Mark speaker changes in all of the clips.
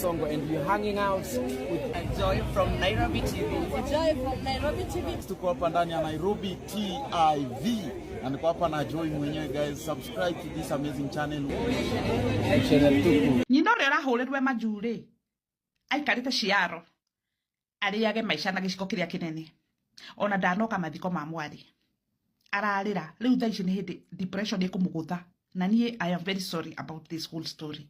Speaker 1: Songo, and you're hanging out with Joy from Nairobi TV.
Speaker 2: Joy from Nairobi TV.
Speaker 3: Tuko hapa ndani ya Nairobi TIV. Na niko hapa na Joy mwenyewe, guys. Subscribe to this amazing channel.
Speaker 2: Nyino rera holerwe majure. Aikarite ciaro. Ariage maisha na giciko kiria kinene. Ona ndanoka mathiko ma mwari. Ararira riu thaici ni hindi depression ikumugutha. Na niye, I am very sorry about this whole story.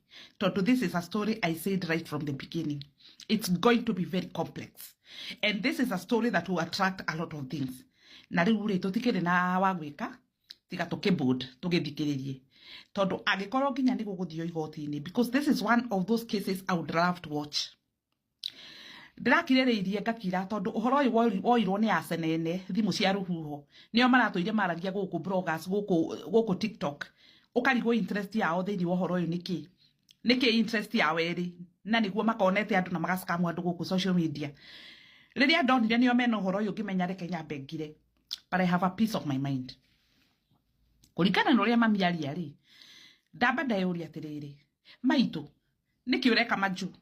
Speaker 2: This is a story I said right from the beginning. It's going to be very complex. And this is a story that will attract a lot of things. Na riu ri tutikire na wagwika tiga tukibod tugithikiririe. Tondu agikorwo nginya ni guguthio igoti-ini, because this is one of those cases I would love to watch. Ndirakirĩrĩirie ngakira tondu uhoro uyu woirwo ni asenene thimu cia ruhuho nio maratuire maragia guku bloggers guku TikTok. Ukarigwo interest yao thiini wa uhoro uyu niki interest yao eri na niguo makonete andu na magascam andu guku social media. Riria ndonire nio mena uhoro uyu ngimenya reke nyambe ngire, but I have a peace of my mind. Kuringana na uria mamiaria ri ndamba ndayuria atiriri, maitu niki ureka maju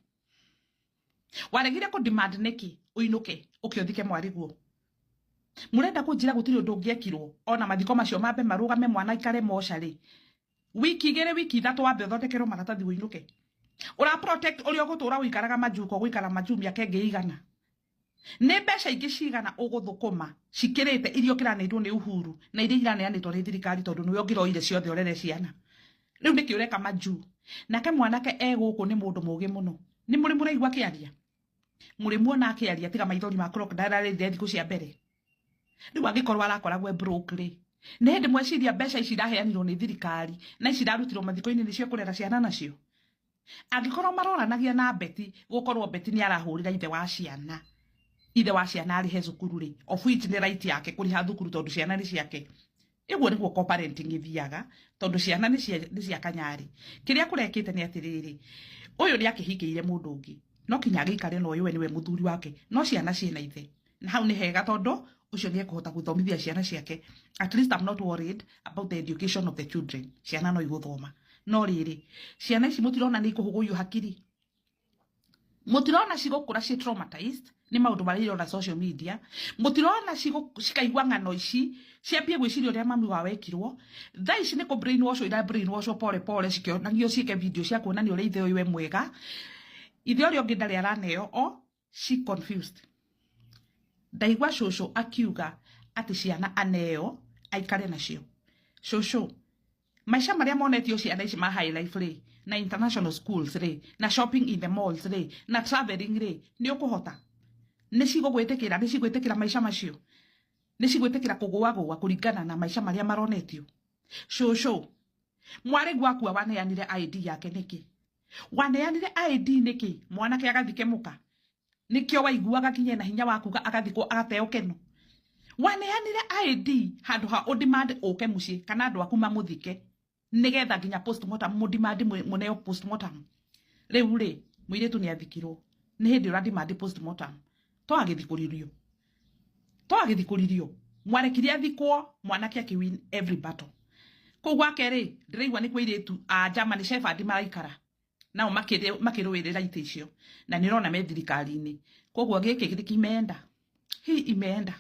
Speaker 2: waregire ku demand niki uinuke ukiothike mwariguo. Murenda kunjira gutiri undu ngiekirwo ona mathiko macio mambe marugame mwana ikare moshari wiki igere wiki ithatu wambe thondekerwo maratathi uinuke. Ura protect uri ogutura uikaraga majuko guikara majumia kenge igana ne mbeca ingi cigana uguthukuma cikirite irio kiranirwo ni Uhuru na iria iraneanitwo ni thirikari tondu niwe ngiroire ciothe urere ciana. Riu niki ureka maju nake mwanake eguku ni mundu mugi muno. Ni muri muraigwa kiaria, muri muona akiaria tiga maithori ma crocodile ri thiku cia mbere. Riu agikorwa arakoragwe broke ri ne hindi mweciria mbeca ici iraheanirwo ni thirikari na ici irarutirwo mathiko-ini nicio kurera ciana nacio. Angikorwo maroranagia na Beti, gukorwo Beti ni arahurira ithe wa ciana. Ithe wa ciana ari he cukuru ri of which ni right yake kuriha thukuru tondu ciana ni ciake. Iguo niguo co-parenting ithiaga tondu ciana ni cia kanyari. Kiria kurekite ni atiriri, uyu ni akihikiire mundu ungi no kinya agikare no uyu niwe muthuri wake no ciana ciena ithe. Na hau ni hega tondu ucio ni ekuhota guthomithia ciana ciake. At least I'm not worried about the education of the children. Ciana no iguthoma. No riri ciana ici mutirona ni kuhuguyu hakiri, mutirona cigukura ci traumatized ni maundu mariro na social media, mutirona cikaigua ng'ano ici ciambie gwiciria uria mami wa wekirwo. Tha ici ni ku brainwash ira brainwash pole pole cikionagio ciike video cia kuonania uria ithe uyu we mwega, ithe uria ungi ndari araneo o she confused. Ndaigua shosho akiuga ati ciana aneo aikare nacio. Shosho maisha maria monetio ciana ici ma high life ri na international schools ri na shopping in the malls ri na traveling ri ni ukuhota ni cigugwitikira maisha macio, ni cigwitikira kugwa kuringana na maisha maria maronetio. Shosho mwari gwaku waneanire ID yake niki? Waneanire ID niki mwanake agathike muka? Nikio waiguaga kinye na hinya waku agathikwo agateo keno? Waneanire ID handu ha udemand oke mucie kana andu aku mamuthike nigetha nginya postmortem mudemand muneo postmortem. Riu ri muiretu ni athikirwo ni hindi ura demand postmortem to agithikuririo mwarekire athikwo mwanake akiwin every battle. Kogwa kere ndiraigwa ni kwiritu a Germany chef andi maraikara nao makirwirira ite icio na nirona me thirikari-ini. Kogwa giki imeenda